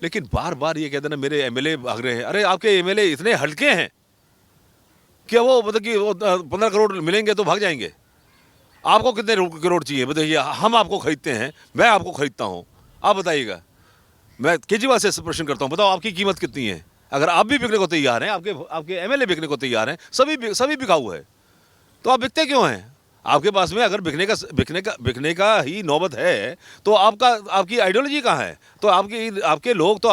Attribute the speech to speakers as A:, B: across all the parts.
A: लेकिन बार बार ये कहते ना मेरे एमएलए भाग रहे हैं। अरे आपके एमएलए इतने हल्के हैं क्या? वो मतलब कि वो 15 करोड़ मिलेंगे तो भाग जाएंगे? आपको कितने करोड़ चाहिए बताइए? हम आपको खरीदते हैं, मैं आपको खरीदता हूँ, आप बताइएगा। मैं केजरीवाल से प्रश्न करता हूँ, बताओ आपकी कीमत कितनी है? अगर आप भी बिकने को तैयार हैं, आपके आपके एमएलए बिकने को तैयार हैं, सभी बिकाऊ है, तो आप बिकते क्यों हैं? आपके पास में अगर बिकने का ही नौबत है तो आपकी आइडियोलॉजी कहाँ है? तो आपके लोग तो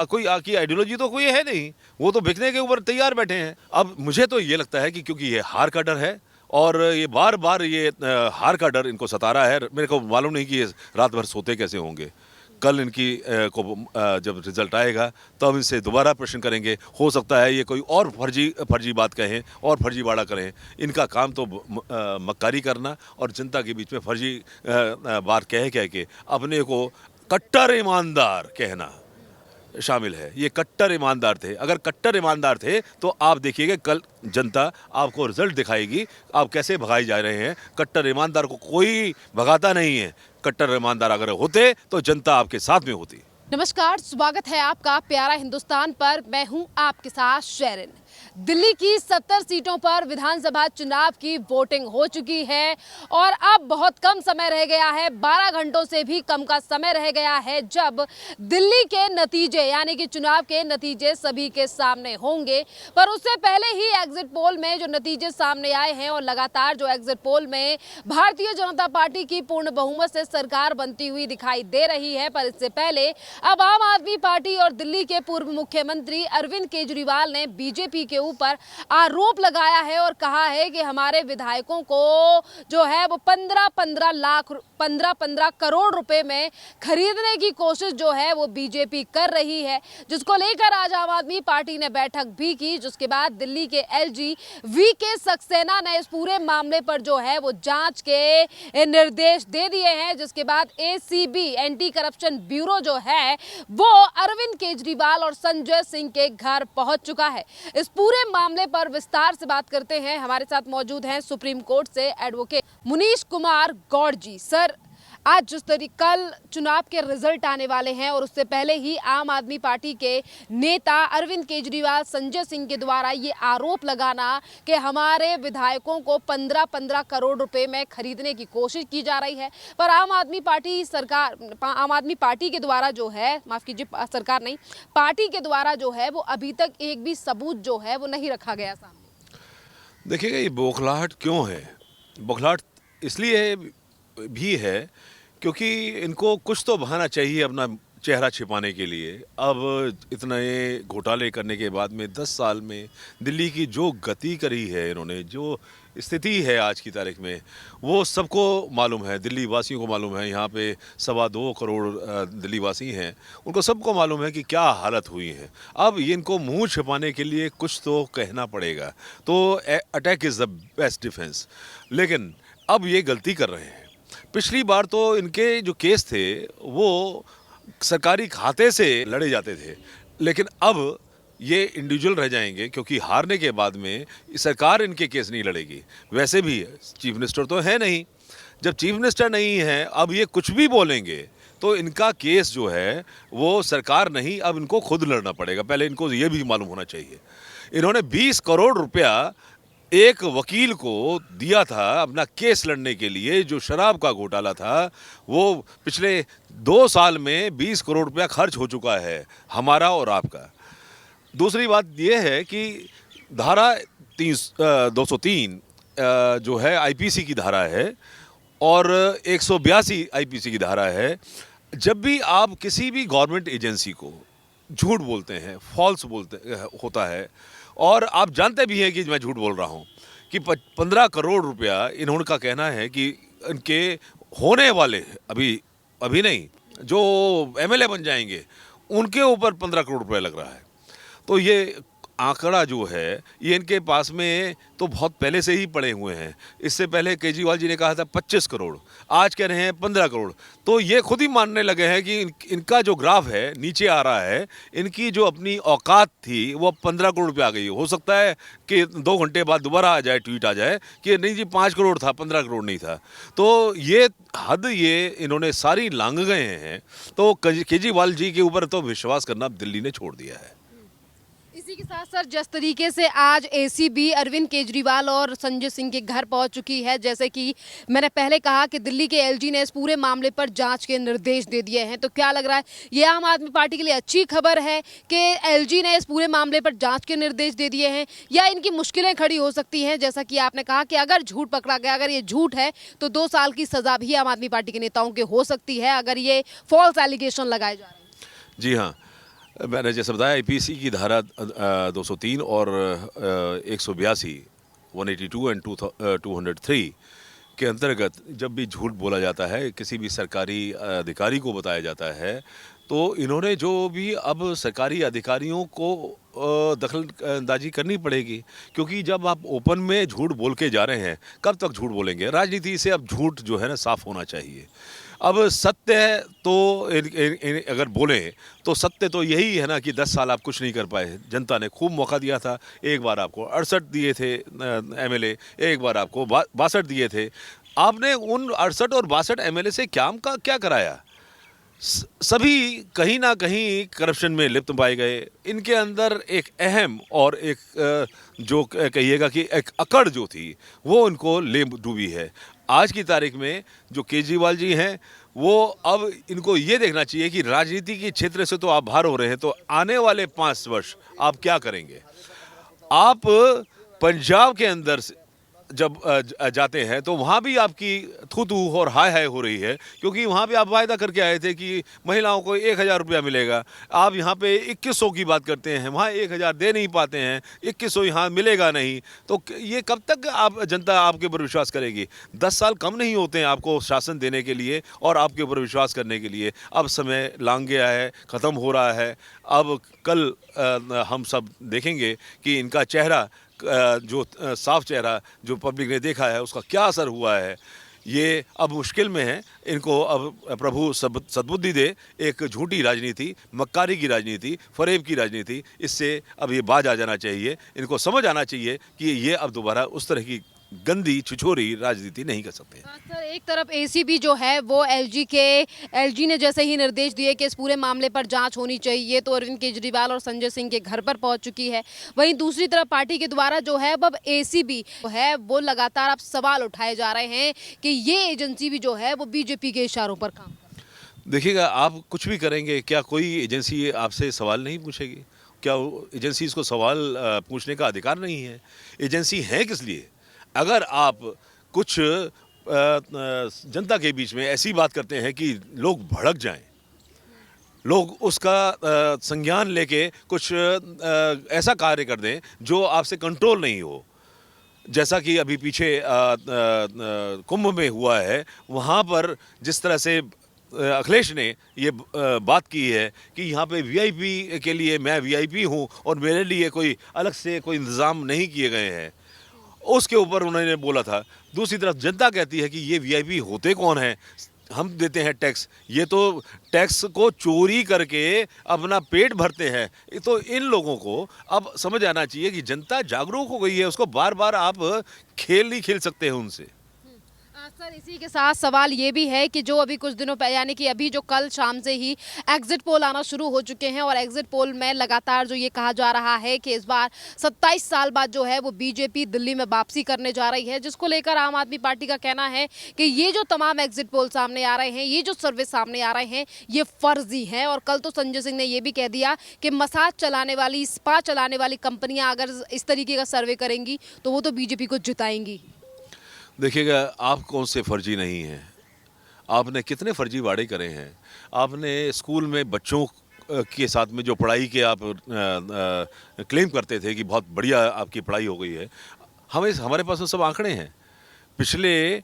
A: कोई आपकी आइडियोलॉजी तो कोई है नहीं, वो तो बिकने के ऊपर तैयार बैठे हैं। अब मुझे तो ये लगता है कि क्योंकि ये हार का डर है और ये बार बार ये हार का डर इनको सता रहा है। मेरे को मालूम नहीं कि ये रात भर सोते कैसे होंगे। कल इनकी जब रिजल्ट आएगा तब इनसे दोबारा प्रश्न करेंगे। हो सकता है ये कोई और फर्जी बात कहें और फर्जीवाड़ा करें। इनका काम तो मक्कारी करना और जनता के बीच में फर्जी बात कह के अपने को कट्टर ईमानदार कहना शामिल है। ये कट्टर ईमानदार थे। अगर कट्टर ईमानदार थे तो आप देखिएगा कल जनता आपको रिजल्ट दिखाएगी आप कैसे भगाए जा रहे हैं। कट्टर ईमानदार को कोई भगाता नहीं है। कट्टर ईमानदार अगर होते तो जनता आपके साथ में होती।
B: नमस्कार, स्वागत है आपका प्यारा हिंदुस्तान पर। मैं हूं आपके साथ शेरिन। दिल्ली की 70 सीटों पर विधानसभा चुनाव की वोटिंग हो चुकी है और अब बहुत कम समय रह गया है। 12 घंटों से भी कम का समय रह गया है जब दिल्ली के नतीजे यानी कि चुनाव के नतीजे सभी के सामने होंगे। पर उससे पहले ही एग्जिट पोल में जो नतीजे सामने आए हैं और लगातार जो एग्जिट पोल में भारतीय जनता पार्टी की पूर्ण बहुमत से सरकार बनती हुई दिखाई दे रही है। पर इससे पहले अब आम आदमी पार्टी और दिल्ली के पूर्व मुख्यमंत्री अरविंद केजरीवाल ने बीजेपी के ऊपर आरोप लगाया है और कहा है कि हमारे विधायकों को जो है वो 15 करोड़ रुपए में खरीदने की कोशिश जो है वो बीजेपी कर रही है, जिसको लेकर आज आम आदमी पार्टी ने बैठक भी की। जिसके बाद दिल्ली के एलजी वीके सक्सेना ने इस पूरे मामले पर जो है वो जांच के निर्देश दे दिए हैं। जिसके बाद एसीबी एंटी करप्शन ब्यूरो जो है वो अरविंद केजरीवाल और संजय सिंह के घर पहुंच चुका है। इस पूरे मामले पर विस्तार से बात करते हैं। हमारे साथ मौजूद हैं सुप्रीम कोर्ट से एडवोकेट मुनीश कुमार गौड़ जी। सर, आज जिस तरीके कल चुनाव के रिजल्ट आने वाले हैं और उससे पहले ही आम आदमी पार्टी के नेता अरविंद केजरीवाल संजय सिंह के द्वारा ये आरोप लगाना कि हमारे विधायकों को 15 करोड़ रुपए में खरीदने की कोशिश की जा रही है, पर आम आदमी पार्टी के द्वारा जो है, माफ कीजिए सरकार नहीं, पार्टी के द्वारा जो है वो अभी तक एक भी सबूत जो है वो नहीं रखा गया सामने।
A: देखिएगा ये बौखलाहट क्यों है? बौखलाहट इसलिए भी है क्योंकि इनको कुछ तो बहाना चाहिए अपना चेहरा छिपाने के लिए। अब इतने घोटाले करने के बाद में 10 साल में दिल्ली की जो गति करी है इन्होंने, जो स्थिति है आज की तारीख में, वो सबको मालूम है। दिल्ली वासियों को मालूम है। यहाँ पे 2.25 करोड़ दिल्ली वासी हैं, उनको सबको मालूम है कि क्या हालत हुई है। अब ये इनको मुंह छिपाने के लिए कुछ तो कहना पड़ेगा। तो attack is the best defence. लेकिन अब ये गलती कर रहे हैं। पिछली बार तो इनके जो केस थे वो सरकारी खाते से लड़े जाते थे, लेकिन अब ये इंडिविजुअल रह जाएंगे क्योंकि हारने के बाद में सरकार इनके केस नहीं लड़ेगी। वैसे भी चीफ मिनिस्टर तो है नहीं। जब चीफ मिनिस्टर नहीं है, अब ये कुछ भी बोलेंगे तो इनका केस जो है वो सरकार नहीं, अब इनको खुद लड़ना पड़ेगा। पहले इनको ये भी मालूम होना चाहिए। इन्होंने 20 करोड़ रुपया एक वकील को दिया था अपना केस लड़ने के लिए। जो शराब का घोटाला था वो पिछले 2 साल में 20 करोड़ रुपया खर्च हो चुका है, हमारा और आपका। दूसरी बात ये है कि धारा 203 जो है आईपीसी की धारा है और 182 आईपीसी की धारा है। जब भी आप किसी भी गवर्नमेंट एजेंसी को झूठ बोलते हैं, फॉल्स बोलते होता है, और आप जानते भी हैं कि मैं झूठ बोल रहा हूं कि 15 करोड़ रुपया इन्होंने का कहना है कि इनके होने वाले अभी नहीं जो एमएलए बन जाएंगे उनके ऊपर 15 करोड़ रुपया लग रहा है। तो ये आंकड़ा जो है ये इनके पास में तो बहुत पहले से ही पड़े हुए हैं। इससे पहले केजरीवाल जी ने कहा था 25 करोड़, आज कह रहे हैं 15 करोड़। तो ये खुद ही मानने लगे हैं कि इनका जो ग्राफ है नीचे आ रहा है, इनकी जो अपनी औकात थी वो 15 करोड़ पे आ गई। हो सकता है कि 2 घंटे बाद दोबारा आ जाए, ट्वीट आ जाए कि नहीं जी 5 करोड़ था, 15 करोड़ नहीं था। तो ये हद ये इन्होंने सारी लांघ गए हैं। तो केजरीवाल जी के ऊपर तो विश्वास करना दिल्ली ने छोड़ दिया है।
B: इसी के साथ सर, जिस तरीके से आज एसीबी अरविंद केजरीवाल और संजय सिंह के घर पहुंच चुकी है, जैसे कि मैंने पहले कहा कि दिल्ली के एलजी ने इस पूरे मामले पर जांच के निर्देश दे दिए हैं, तो क्या लग रहा है ये आम आदमी पार्टी के लिए अच्छी खबर है कि एलजी ने इस पूरे मामले पर जांच के निर्देश दे दिए हैं, या इनकी मुश्किलें खड़ी हो सकती हैं? जैसा कि आपने कहा कि अगर झूठ पकड़ा गया, अगर ये झूठ है तो 2 साल की सजा भी आम आदमी पार्टी के नेताओं के हो सकती है अगर ये फॉल्स एलिगेशन लगाए जा रहे हैं।
A: जी हाँ, मैंने जैसे बताया आईपीसी की धारा 203 और 182, 182 एंड 203 के अंतर्गत जब भी झूठ बोला जाता है, किसी भी सरकारी अधिकारी को बताया जाता है, तो इन्होंने जो भी अब सरकारी अधिकारियों को दखल अंदाजी करनी पड़ेगी। क्योंकि जब आप ओपन में झूठ बोल के जा रहे हैं, कब तक झूठ बोलेंगे? राजनीति से अब झूठ जो है ना साफ होना चाहिए। अब सत्य है तो अगर बोले तो सत्य तो यही है ना कि 10 साल आप कुछ नहीं कर पाए। जनता ने खूब मौका दिया था। एक बार आपको 68 दिए थे एमएलए, एक बार आपको 62 दिए थे। आपने उन 68 और 62 एमएलए से क्या कराया? सभी कहीं ना कहीं करप्शन में लिप्त पाए गए। इनके अंदर एक अहम और एक जो कहिएगा कि एक अकड़ जो थी वो उनको ले डूबी है। आज की तारीख में जो केजरीवाल जी हैं वो अब इनको ये देखना चाहिए कि राजनीति के क्षेत्र से तो आप बाहर हो रहे हैं, तो आने वाले 5 वर्ष आप क्या करेंगे? आप पंजाब के अंदर जब जाते हैं तो वहाँ भी आपकी थू थू और हाय हाय हो रही है, क्योंकि वहाँ पे आप वायदा करके आए थे कि महिलाओं को 1000 रुपया मिलेगा। आप यहाँ पे 2100 की बात करते हैं, वहाँ 1000 दे नहीं पाते हैं, 2100 यहाँ मिलेगा नहीं। तो ये कब तक आप जनता आपके ऊपर विश्वास करेगी? 10 साल कम नहीं होते हैं आपको शासन देने के लिए और आपके ऊपर विश्वास करने के लिए। अब समय लांघ गया है, ख़त्म हो रहा है। अब कल हम सब देखेंगे कि इनका चेहरा जो साफ चेहरा जो पब्लिक ने देखा है उसका क्या असर हुआ है। ये अब मुश्किल में है। इनको अब प्रभु सद्बुद्धि दे। एक झूठी राजनीति, मक्कारी की राजनीति, फरेब की राजनीति, इससे अब ये बाज आ जाना चाहिए। इनको समझ आना चाहिए कि ये अब दोबारा उस तरह की गंदी छिछोरी राजनीति नहीं कर सकते।
B: हाँ सर, एक तरफ एसीबी जो है वो एलजी ने जैसे ही निर्देश दिए कि इस पूरे मामले पर जांच होनी चाहिए, तो अरविंद केजरीवाल और संजय सिंह के घर पर पहुंच चुकी है। वहीं दूसरी तरफ पार्टी के द्वारा जो है अब एसीबी है वो लगातार अब सवाल उठाए जा रहे हैं कि ये एजेंसी भी जो है वो बीजेपी के इशारों पर काम कर।
A: देखिएगा, आप कुछ भी करेंगे, क्या कोई एजेंसी आपसे सवाल नहीं पूछेगी? क्या एजेंसी इसको सवाल पूछने का अधिकार नहीं है? एजेंसी है किस लिए? अगर आप कुछ जनता के बीच में ऐसी बात करते हैं कि लोग भड़क जाएं, लोग उसका संज्ञान लेके कुछ ऐसा कार्य कर दें जो आपसे कंट्रोल नहीं हो, जैसा कि अभी पीछे कुंभ में हुआ है, वहाँ पर जिस तरह से अखिलेश ने ये बात की है कि यहाँ पे वीआईपी के लिए मैं वीआईपी हूँ और मेरे लिए कोई अलग से कोई इंतज़ाम नहीं किए गए हैं, उसके ऊपर उन्होंने बोला था। दूसरी तरफ जनता कहती है कि ये वीआईपी होते कौन हैं? हम देते हैं टैक्स, ये तो टैक्स को चोरी करके अपना पेट भरते हैं। तो इन लोगों को अब समझ आना चाहिए कि जनता जागरूक हो गई है, उसको बार बार आप खेल नहीं खेल सकते हैं उनसे।
B: सर, इसी के साथ सवाल ये भी है कि जो अभी कुछ दिनों पहले यानी कि अभी जो कल शाम से ही एग्जिट पोल आना शुरू हो चुके हैं और एग्जिट पोल में लगातार जो ये कहा जा रहा है कि इस बार 27 साल बाद जो है वो बीजेपी दिल्ली में वापसी करने जा रही है, जिसको लेकर आम आदमी पार्टी का कहना है कि ये जो तमाम एग्जिट पोल सामने आ रहे हैं, ये जो सर्वे सामने आ रहे हैं, ये फर्जी हैं। और कल तो संजय सिंह ने यह भी कह दिया कि मसाज चलाने वाली, स्पा चलाने वाली कंपनियां अगर इस तरीके का सर्वे करेंगी तो वो तो बीजेपी को जिताएंगी।
A: देखिएगा, आप कौन से फर्जी नहीं हैं? आपने कितने फर्जी वादे करे हैं? आपने स्कूल में बच्चों के साथ में जो पढ़ाई के आप क्लेम करते थे कि बहुत बढ़िया आपकी पढ़ाई हो गई है, हमारे पास तो सब आंकड़े हैं। पिछले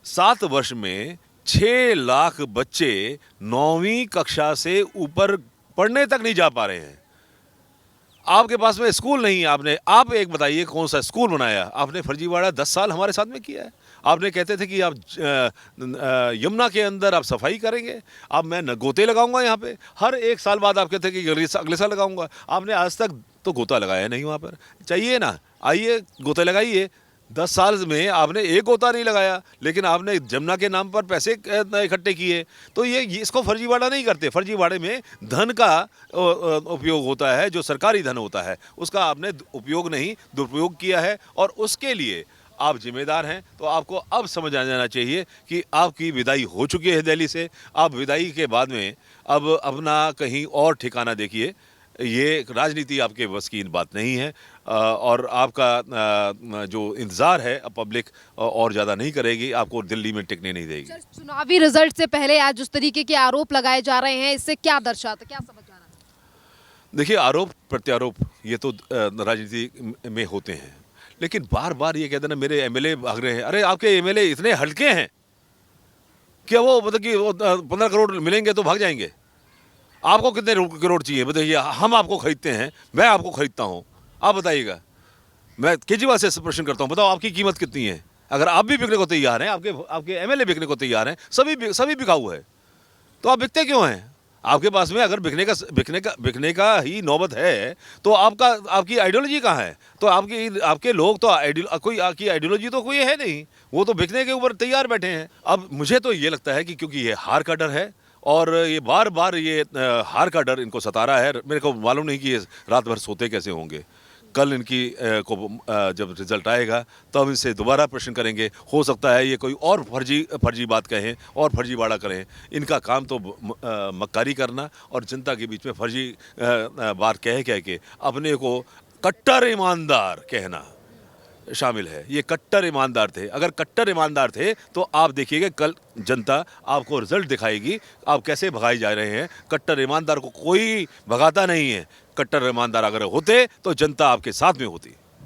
A: 7 वर्ष में 6 लाख बच्चे 9वीं कक्षा से ऊपर पढ़ने तक नहीं जा पा रहे हैं। आपके पास में स्कूल नहीं है, आप एक बताइए कौन सा स्कूल बनाया आपने? फर्जीवाड़ा 10 साल हमारे साथ में किया है। आपने कहते थे कि आप यमुना के अंदर आप सफाई करेंगे, अब मैं न गोते लगाऊंगा यहाँ पे, हर एक साल बाद आप कहते थे कि अगले साल लगाऊंगा। आपने आज तक तो गोता लगाया नहीं वहाँ पर। चाहिए ना, आइए गोते लगाइए। 10 साल में आपने एक गोता नहीं लगाया, लेकिन आपने जमुना के नाम पर पैसे इकट्ठे किए। तो ये इसको फर्जीवाड़ा नहीं करते। फर्जीवाड़े में धन का उपयोग होता है, जो सरकारी धन होता है उसका आपने उपयोग नहीं, दुरुपयोग किया है, और उसके लिए आप जिम्मेदार हैं। तो आपको अब समझ आ जाना चाहिए कि आपकी विदाई हो चुकी है दिल्ली से। आप विदाई के बाद में अब अपना कहीं और ठिकाना देखिए। ये राजनीति आपके बस की बात नहीं है, और आपका जो इंतज़ार है अब पब्लिक और ज़्यादा नहीं करेगी, आपको दिल्ली में टिकने नहीं देगी।
B: सर, चुनावी रिजल्ट से पहले आज जिस तरीके के आरोप लगाए जा रहे हैं, इससे क्या दर्शाता, क्या समझ आ रहा है?
A: देखिए, आरोप प्रत्यारोप ये तो राजनीति में होते हैं, लेकिन बार बार ये कहते ना मेरे एमएलए भाग रहे हैं। अरे आपके एमएलए इतने हल्के हैं क्या? वो मतलब कि वो 15 करोड़ मिलेंगे तो भाग जाएंगे? आपको कितने करोड़ चाहिए बताइए? हम आपको खरीदते हैं, मैं आपको खरीदता हूँ, आप बताइएगा। मैं केजरीवाल से प्रश्न करता हूँ, बताओ आपकी कीमत कितनी है? अगर आप भी बिकने को तैयार हैं, आपके एमएलए बिकने को तैयार हैं, सभी बिकाऊ है, तो आप बिकते क्यों हैं? आपके पास में अगर बिकने का ही नौबत है, तो आपकी आइडियोलॉजी कहाँ है? तो आपके लोग तो कोई आपकी आइडियोलॉजी तो कोई है नहीं, वो तो बिकने के ऊपर तैयार बैठे हैं। अब मुझे तो ये लगता है कि क्योंकि ये हार का डर है, और ये बार बार ये हार का डर इनको सता रहा है। मेरे को मालूम नहीं कि ये रात भर सोते कैसे होंगे। कल इनकी जब रिजल्ट आएगा तब हम इनसे दोबारा प्रश्न करेंगे। हो सकता है ये कोई और फर्जी बात कहें और फर्जीवाड़ा करें। इनका काम तो मक्कारी करना और जनता के बीच में फर्जी बात कह के अपने को कट्टर ईमानदार कहना शामिल है। ये कट्टर ईमानदार थे। अगर कट्टर ईमानदार थे तो आप देखिएगा कल जनता आपको रिजल्ट दिखाएगी, आप कैसे भगाए जा रहे हैं। कट्टर ईमानदार को कोई भगाता नहीं है। कट्टर ईमानदार अगर होते तो जनता आपके साथ में होती।